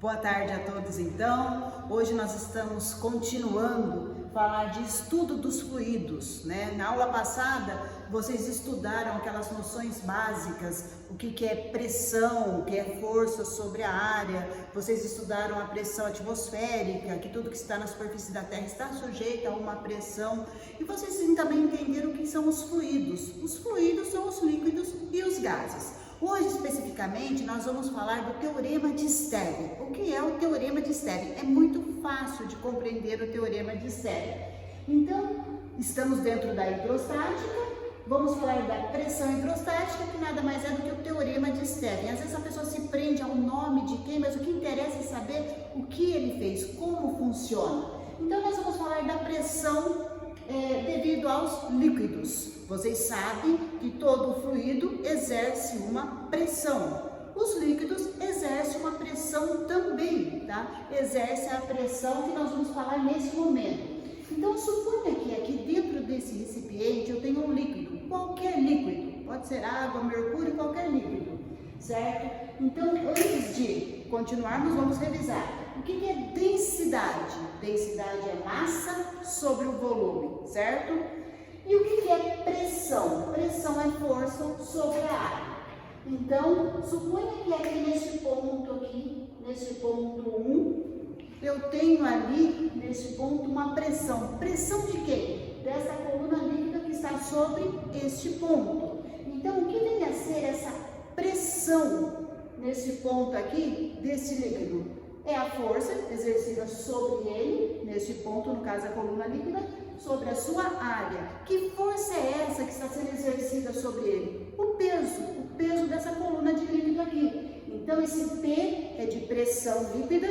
Boa tarde a todos então. Hoje nós estamos continuando a falar de estudo dos fluidos, né? Na aula passada vocês estudaram aquelas noções básicas, o que é pressão, o que é força sobre a área, vocês estudaram a pressão atmosférica, que tudo que está na superfície da Terra está sujeito a uma pressão, e vocês também entenderam o que são os fluidos. Os fluidos são os líquidos e os gases. Hoje, especificamente, nós vamos falar do Teorema de Stern. O que é o Teorema de Stern? É muito fácil de compreender o Teorema de Stern. Então, estamos dentro da hidrostática, vamos falar da pressão hidrostática, que nada mais é do que o Teorema de Stern. Às vezes a pessoa se prende ao nome de quem, mas o que interessa é saber o que ele fez, como funciona. Então, nós vamos falar da pressão devido aos líquidos. Vocês sabem que todo fluido exerce uma pressão. Os líquidos exercem uma pressão também, tá? Exerce a pressão que nós vamos falar nesse momento. Então, suponha que aqui dentro desse recipiente eu tenho um líquido, qualquer líquido, pode ser água, mercúrio, qualquer líquido, certo? Então, antes de continuarmos, vamos revisar. O que é densidade? Densidade é massa sobre o volume, certo? E o que é pressão? Pressão é força sobre a área. Então, suponha que aqui nesse ponto 1, eu tenho ali, nesse ponto, uma pressão. Pressão de quem? Dessa coluna líquida que está sobre este ponto. Então, o que vem a ser essa pressão nesse ponto aqui, desse líquido? É a força exercida sobre ele, nesse ponto, no caso a coluna líquida, sobre a sua área. Que força é essa que está sendo exercida sobre ele? O peso dessa coluna de líquido aqui. Então, esse P é de pressão líquida,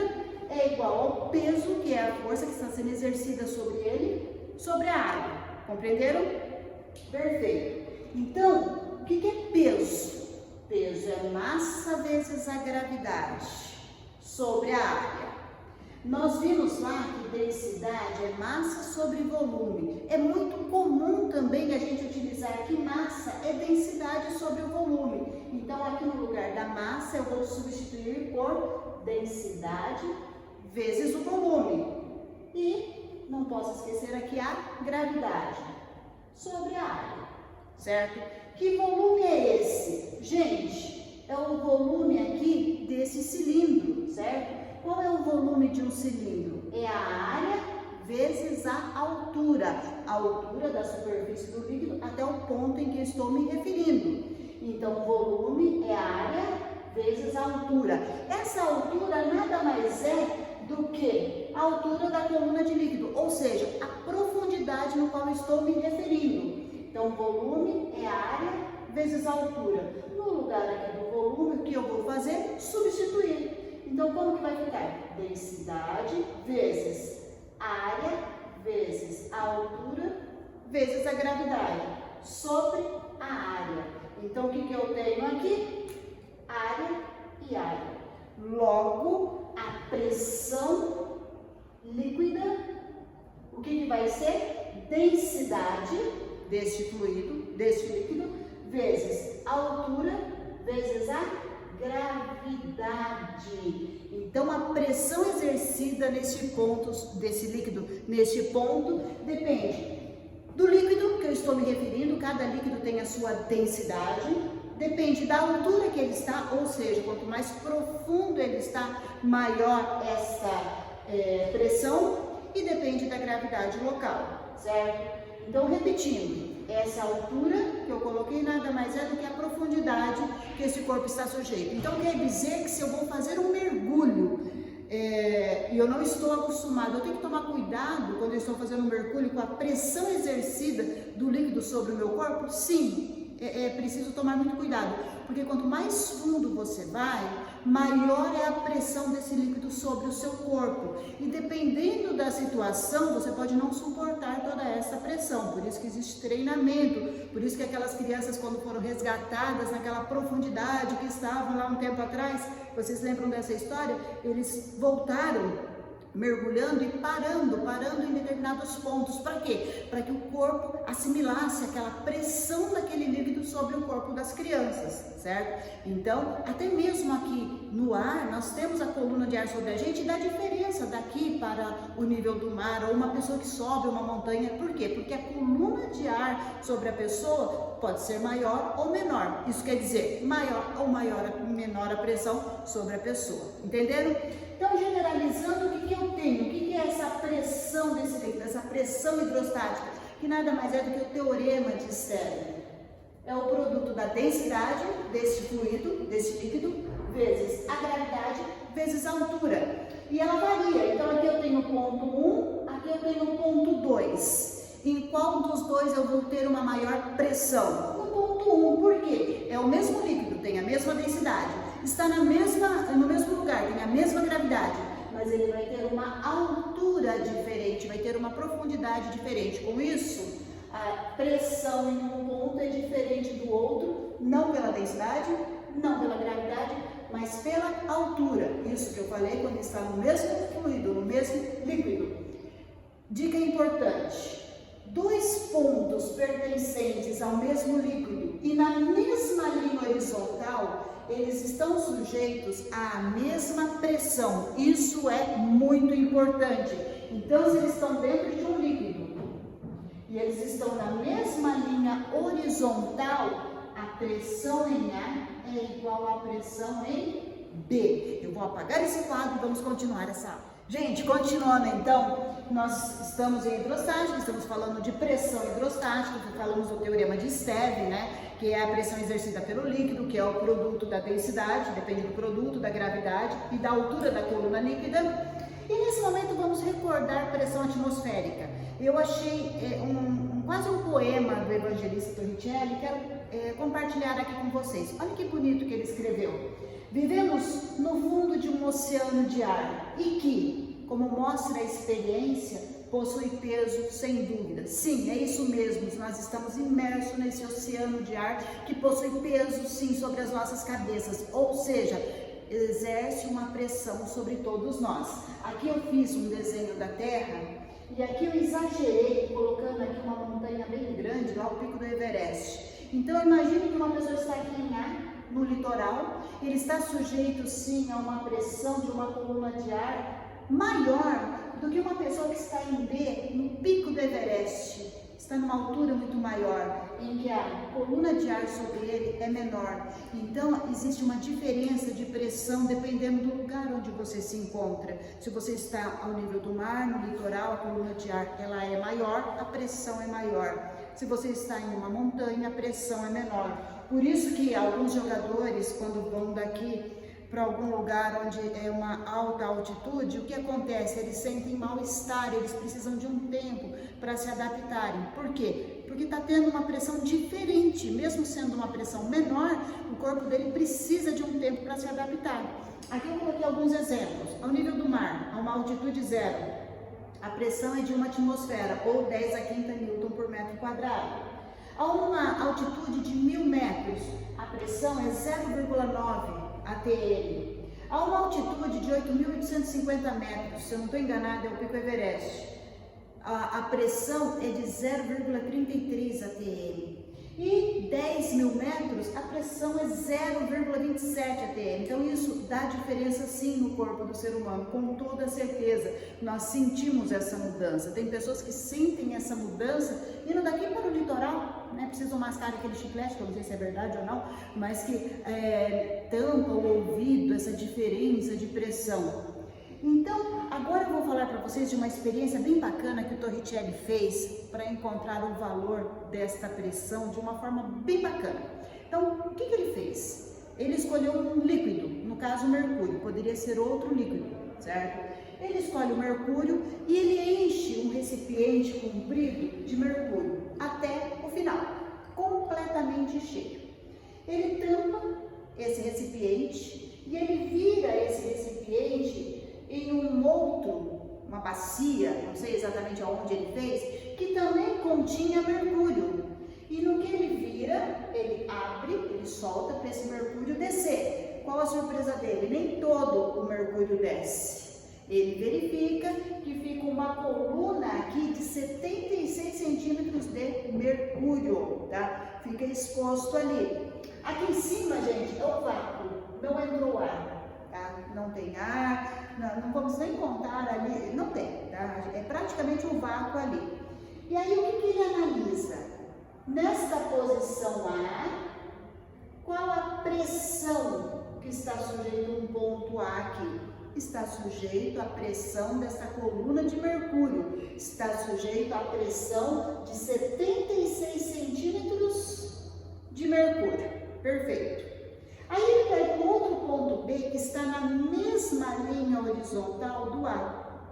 é igual ao peso, que é a força que está sendo exercida sobre ele, sobre a área. Compreenderam? Perfeito. Então, o que é peso? Peso é massa vezes a gravidade sobre a área. Nós vimos lá que densidade é massa sobre volume. É muito comum também a gente utilizar que massa é densidade sobre o volume. Então, aqui no lugar da massa, eu vou substituir por densidade vezes o volume. E não posso esquecer aqui a gravidade sobre a área, certo? Que volume é esse? Gente, é o volume aqui desse cilindro, certo? Qual é o volume de um cilindro? É a área vezes a altura da superfície do líquido até o ponto em que estou me referindo. Então, o volume é a área vezes a altura. Essa altura nada mais é do que a altura da coluna de líquido, ou seja, a profundidade no qual estou me referindo. Então, volume é a área vezes a altura. No lugar aqui do volume, o que eu vou fazer? Substituir. Então, como que vai ficar? Densidade vezes área vezes a altura vezes a gravidade sobre a área. Então, o que eu tenho aqui? Área e área. Logo, a pressão líquida, o que vai ser? Densidade deste fluido, deste líquido, vezes a altura vezes a gravidade. Então, a pressão exercida neste ponto, desse líquido, neste ponto, depende do líquido que eu estou me referindo. Cada líquido tem a sua densidade, depende da altura que ele está, ou seja, quanto mais profundo ele está, maior essa pressão, e depende da gravidade local, certo? Então, repetindo, essa altura que eu coloquei nada mais é do que a profundidade que esse corpo está sujeito. Então, quer dizer que se eu vou fazer um mergulho e eu não estou acostumado, eu tenho que tomar cuidado quando eu estou fazendo um mergulho com a pressão exercida do líquido sobre o meu corpo? Sim, é preciso tomar muito cuidado, porque quanto mais fundo você vai, maior é a pressão desse líquido sobre o seu corpo. E dependendo da situação, você pode não suportar toda essa pressão. Por isso que existe treinamento, por isso que aquelas crianças, quando foram resgatadas naquela profundidade que estavam lá um tempo atrás, vocês lembram dessa história? Eles voltaram mergulhando e parando em determinados pontos. Para quê? Para que o corpo assimilasse aquela pressão daquele líquido sobre o corpo das crianças, certo? Então, até mesmo aqui no ar, nós temos a coluna de ar sobre a gente e dá diferença daqui para o nível do mar, ou uma pessoa que sobe uma montanha. Por quê? Porque a coluna de ar sobre a pessoa pode ser maior ou menor. Isso quer dizer, menor a pressão sobre a pessoa. Entenderam? Então, generalizando, o que eu tenho? O que é essa pressão desse líquido, essa pressão hidrostática? Que nada mais é do que o teorema de Stern. É o produto da densidade desse fluido, desse líquido, vezes a gravidade, vezes a altura. E ela varia. Então, aqui eu tenho o ponto 1, aqui eu tenho o ponto 2. Em qual dos dois eu vou ter uma maior pressão? No ponto 1. Por quê? É o mesmo líquido, tem a mesma densidade, está no mesmo lugar, tem a mesma gravidade, mas ele vai ter uma altura diferente, vai ter uma profundidade diferente. Com isso, a pressão em um ponto é diferente do outro, não pela densidade, não pela gravidade, mas pela altura. Isso que eu falei quando está no mesmo fluido, no mesmo líquido. Dica importante: dois pontos pertencentes ao mesmo líquido e na mesma linha horizontal, eles estão sujeitos à mesma pressão. Isso é muito importante. Então, se eles estão dentro de um líquido e eles estão na mesma linha horizontal, a pressão em A é igual à pressão em B. Eu vou apagar esse quadro e vamos continuar essa aula. Gente, continuando então, nós estamos em hidrostática, estamos falando de pressão hidrostática, falamos do teorema de Stern, né? Que é a pressão exercida pelo líquido, que é o produto da densidade, depende do produto, da gravidade e da altura da coluna líquida. E nesse momento vamos recordar pressão atmosférica. Eu achei quase um poema do evangelista Torricelli, quero compartilhar aqui com vocês. Olha que bonito que ele escreveu. Vivemos no fundo de um oceano de ar e que, como mostra a experiência, possui peso sem dúvida. Sim, é isso mesmo, nós estamos imersos nesse oceano de ar que possui peso sim sobre as nossas cabeças, ou seja, exerce uma pressão sobre todos nós. Aqui eu fiz um desenho da Terra e aqui eu exagerei colocando aqui uma montanha bem grande, lá o pico do Everest. Então imagine que uma pessoa está aqui em ar, no litoral, ele está sujeito sim a uma pressão de uma coluna de ar maior do que uma pessoa que está em B, no pico do Everest, está numa altura muito maior, em que a coluna de ar sobre ele é menor. Então, existe uma diferença de pressão dependendo do lugar onde você se encontra. Se você está ao nível do mar, no litoral, a coluna de ar ela é maior, a pressão é maior. Se você está em uma montanha, a pressão é menor. Por isso que alguns jogadores, quando vão daqui para algum lugar onde é uma alta altitude, o que acontece? Eles sentem mal-estar, eles precisam de um tempo para se adaptarem. Por quê? Porque está tendo uma pressão diferente, mesmo sendo uma pressão menor, o corpo dele precisa de um tempo para se adaptar. Aqui eu coloquei alguns exemplos. Ao nível do mar, a uma altitude zero, a pressão é de uma atmosfera, ou 10 a quinta newton por metro quadrado. A uma altitude de 1000 metros, a pressão é 0,9 atm. A uma altitude de 8.850 metros, se eu não estou enganada, é o pico Everest, a pressão é de 0,33 atm. E 10.000 metros, a pressão é 0,27 atm. Então isso dá diferença sim no corpo do ser humano, com toda certeza. Nós sentimos essa mudança. Tem pessoas que sentem essa mudança indo daqui para o litoral, né? Precisam mascar aquele chiclete, que eu não sei se é verdade ou não, mas que tampa o ouvido, essa diferença de pressão. Então, agora eu vou falar para vocês de uma experiência bem bacana que o Torricelli fez para encontrar o valor desta pressão de uma forma bem bacana. Então, o que ele fez? Ele escolheu um líquido, no caso o mercúrio, poderia ser outro líquido, certo? Ele escolhe o mercúrio e ele enche um recipiente comprido de mercúrio até o final, completamente cheio. Ele tampa esse recipiente e ele vira esse recipiente em uma bacia, não sei exatamente aonde ele fez, que também continha mercúrio. E no que ele vira, ele abre, ele solta para esse mercúrio descer. Qual a surpresa dele? Nem todo o mercúrio desce. Ele verifica que fica uma coluna aqui de 76 centímetros de mercúrio, tá? Fica exposto ali. Aqui em cima, gente, é o vácuo, não entrou ar, tá? Não tem ar, não vamos nem contar ali, não tem, tá? É praticamente um vácuo ali. E aí o que ele analisa? Nesta posição A, qual a pressão que está sujeito a um ponto A aqui? Está sujeito à pressão dessa coluna de mercúrio, está sujeito à pressão de 76 centímetros de mercúrio. Perfeito. Aí ele pega um outro ponto B que está na mesma linha horizontal do A.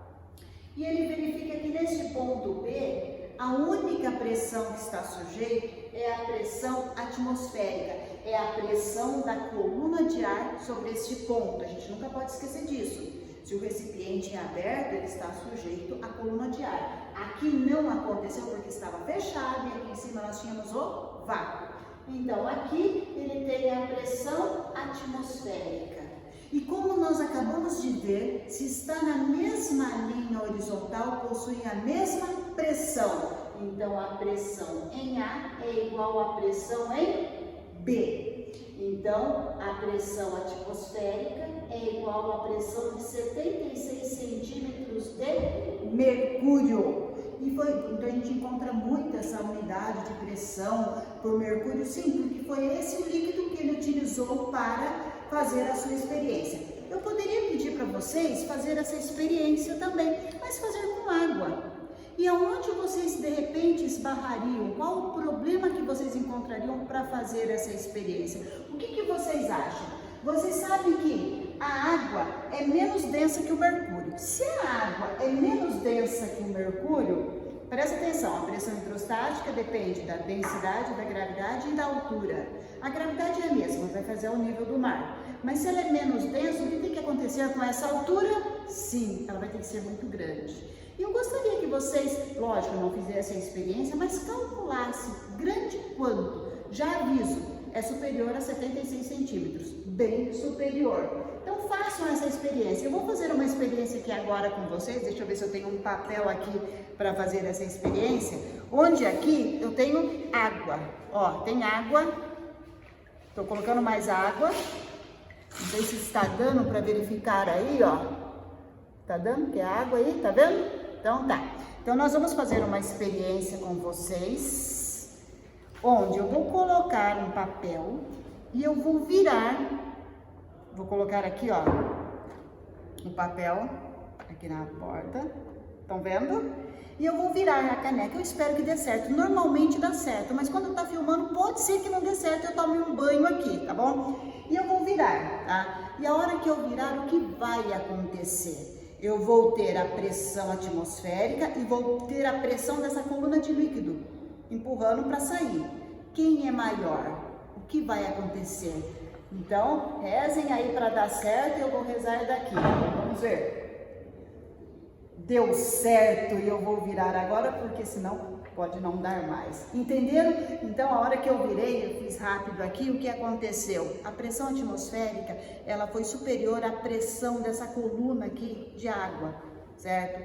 E ele verifica que neste ponto B, a única pressão que está sujeito é a pressão atmosférica, é a pressão da coluna de ar sobre este ponto. A gente nunca pode esquecer disso. Se o recipiente é aberto, ele está sujeito à coluna de ar. Aqui não aconteceu porque estava fechado e aqui em cima nós tínhamos o vácuo. Então aqui ele tem a pressão atmosférica. E como nós acabamos de ver, se está na mesma linha horizontal, possui a mesma pressão. Então a pressão em A é igual à pressão em B. Então a pressão atmosférica é igual à pressão de 76 centímetros de mercúrio. Então a gente encontra muito essa unidade de pressão por mercúrio, sim, porque foi esse o líquido que ele utilizou para fazer a sua experiência. Eu poderia pedir para vocês fazer essa experiência também, mas fazer com água. E aonde vocês de repente esbarrariam? Qual o problema que vocês encontrariam para fazer essa experiência? O que vocês acham? Vocês sabem que a água é menos densa que o mercúrio. Se a água é menos densa que o mercúrio, presta atenção, a pressão hidrostática depende da densidade, da gravidade e da altura. A gravidade é a mesma, vai fazer ao nível do mar. Mas se ela é menos densa, o que tem que acontecer com essa altura? Sim, ela vai ter que ser muito grande. E eu gostaria que vocês, lógico, não fizessem a experiência, mas calculassem grande quanto. Já aviso, é superior a 76 centímetros, bem superior. Então façam essa experiência. Eu vou fazer uma experiência aqui agora com vocês, deixa eu ver se eu tenho um papel aqui para fazer essa experiência, onde aqui eu tenho água. Ó, tem água, estou colocando mais água, não sei se está dando para verificar aí, ó. Tá dando que é água aí, tá vendo? Então tá. Então nós vamos fazer uma experiência com vocês, onde eu vou colocar um papel e eu vou virar, vou colocar aqui, ó, o papel aqui na porta, estão vendo? E eu vou virar a caneca, eu espero que dê certo, normalmente dá certo, mas quando tá filmando pode ser que não dê certo, eu tome um banho aqui, tá bom? E eu vou virar, tá? E a hora que eu virar, o que vai acontecer? Eu vou ter a pressão atmosférica e vou ter a pressão dessa coluna de líquido, empurrando para sair. Quem é maior? O que vai acontecer? Então, rezem aí para dar certo e eu vou rezar daqui. Vamos ver. Deu certo e eu vou virar agora, porque senão pode não dar mais. Entenderam? Então, a hora que eu virei, eu fiz rápido aqui, o que aconteceu? A pressão atmosférica, ela foi superior à pressão dessa coluna aqui de água, certo?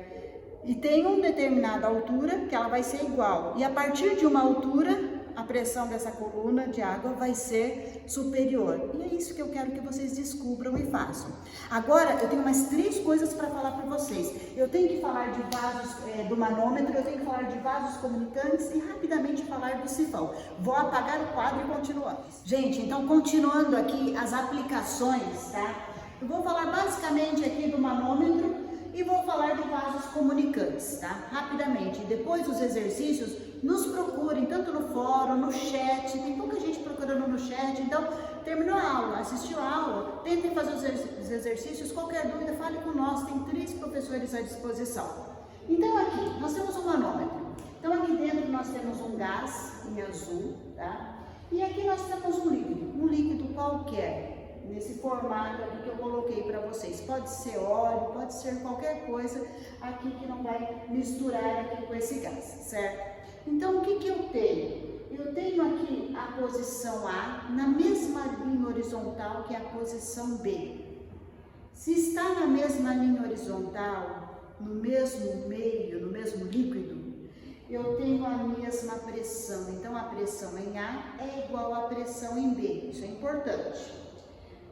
E tem uma determinada altura que ela vai ser igual. E a partir de uma altura, a pressão dessa coluna de água vai ser superior. E é isso que eu quero que vocês descubram e façam. Agora, eu tenho mais 3 coisas para falar para vocês. Eu tenho que falar de vasos, do manômetro, eu tenho que falar de vasos comunicantes e rapidamente falar do sifão. Vou apagar o quadro e continuamos. Gente, então continuando aqui as aplicações, tá? Eu vou falar basicamente aqui do manômetro e vou falar de vasos comunicantes, tá? Rapidamente. Depois dos exercícios, nos procurem, tanto no fórum, no chat, tem pouca gente procurando no chat, então terminou a aula, assistiu a aula, tentem fazer os exercícios, qualquer dúvida, fale com nós, tem 3 professores à disposição. Então aqui, nós temos um manômetro, então aqui dentro nós temos um gás em azul, tá? E aqui nós temos um líquido qualquer, nesse formato aqui que eu coloquei para vocês. Pode ser óleo, pode ser qualquer coisa aqui que não vai misturar aqui com esse gás, certo? Então, o que eu tenho? Eu tenho aqui a posição A na mesma linha horizontal que a posição B, Se está na mesma linha horizontal, no mesmo meio, no mesmo líquido, eu tenho a mesma pressão. Então, a pressão em A é igual à pressão em B. Isso é importante.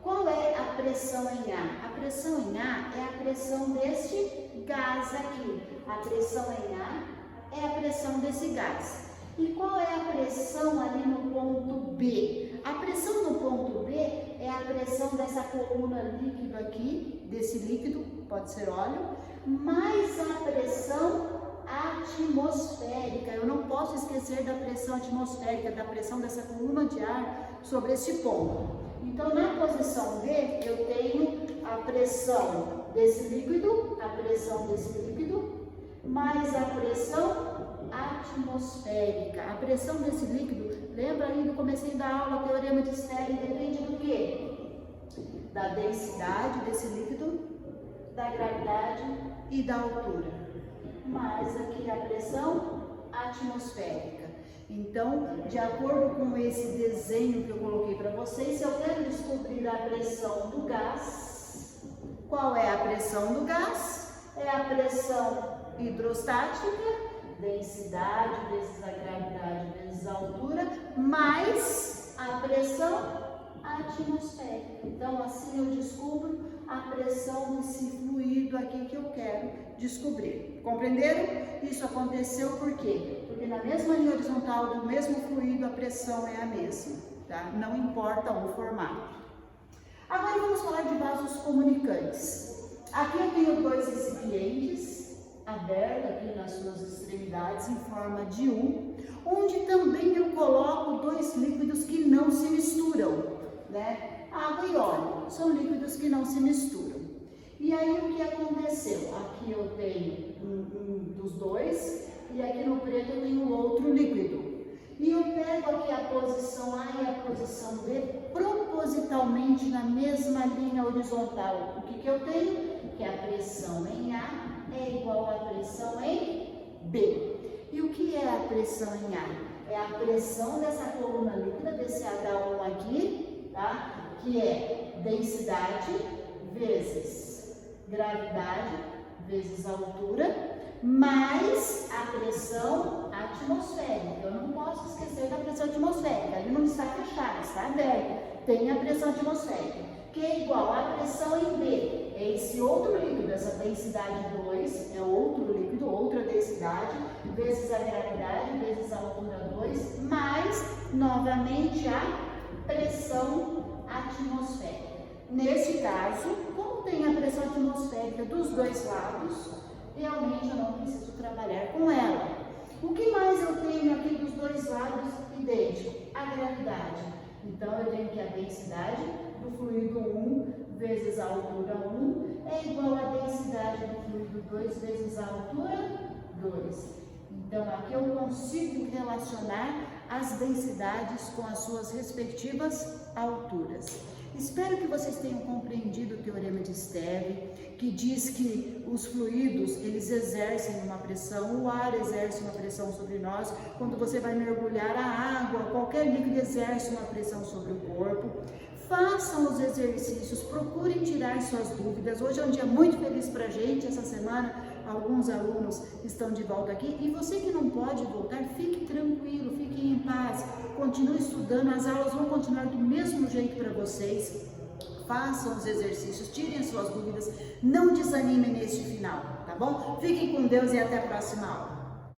Qual é a pressão em A? A pressão em A é a pressão deste gás aqui. A pressão em A é a pressão desse gás. E qual é a pressão ali no ponto B? A pressão no ponto B é a pressão dessa coluna líquido aqui, desse líquido, pode ser óleo, mais a pressão atmosférica. Eu não posso esquecer da pressão atmosférica, da pressão dessa coluna de ar sobre esse ponto. Então, na posição B, eu tenho a pressão desse líquido, mais a pressão atmosférica. A pressão desse líquido, lembra aí do comecinho da aula, teorema de Stern, depende do quê? Da densidade desse líquido, da gravidade e da altura. Mais aqui a pressão atmosférica. Então, de acordo com esse desenho que eu coloquei para vocês, se eu quero descobrir a pressão do gás, qual é a pressão do gás? É a pressão hidrostática, densidade vezes a gravidade vezes a altura, mais a pressão atmosférica. Então, assim eu descubro a pressão desse fluido aqui que eu quero descobrir. Compreenderam? Isso aconteceu por quê? Porque na mesma linha horizontal do mesmo fluido a pressão é a mesma, tá? Não importa o formato. Agora vamos falar de vasos comunicantes. Aqui eu tenho dois recipientes abertos aqui nas suas extremidades em forma de U, onde também eu coloco dois líquidos que não se misturam, né? Água e óleo são líquidos que não se misturam. E aí o que aconteceu? Aqui eu tenho um dos dois e aqui no preto eu tenho outro líquido. E eu pego aqui a posição A e a posição B propositalmente na mesma linha horizontal. O que eu tenho? Que a pressão em A é igual à pressão em B. E o que é a pressão em A? É a pressão dessa coluna líquida, desse H1 aqui, tá? Que é densidade vezes gravidade vezes altura, mais a pressão atmosférica. Eu não posso esquecer da pressão atmosférica, ele não está fechado, está aberto. Tem a pressão atmosférica, que é igual à pressão em B. É esse outro líquido, essa densidade 2, é outro líquido, outra densidade, vezes a gravidade, vezes a altura 2, mais, novamente, a pressão atmosférica. Neste caso, como tem a pressão atmosférica dos dois lados, realmente eu não preciso trabalhar com ela. O que mais eu tenho aqui dos dois lados idêntico? A gravidade. Então, eu tenho que a densidade do fluido 1 vezes a altura 1 é igual à densidade do fluido 2 vezes a altura 2. Então, aqui eu consigo relacionar as densidades com as suas respectivas alturas. Espero que vocês tenham compreendido o teorema de Stern, que diz que os fluidos, eles exercem uma pressão, o ar exerce uma pressão sobre nós. Quando você vai mergulhar, a água, qualquer líquido exerce uma pressão sobre o corpo. Façam os exercícios, procurem tirar suas dúvidas. Hoje é um dia muito feliz para a gente, essa semana alguns alunos estão de volta aqui. E você que não pode voltar, fique tranquilo, fique em paz, continue estudando, as aulas vão continuar do mesmo jeito para vocês. Façam os exercícios, tirem as suas dúvidas, não desanimem neste final, tá bom? Fiquem com Deus e até a próxima aula.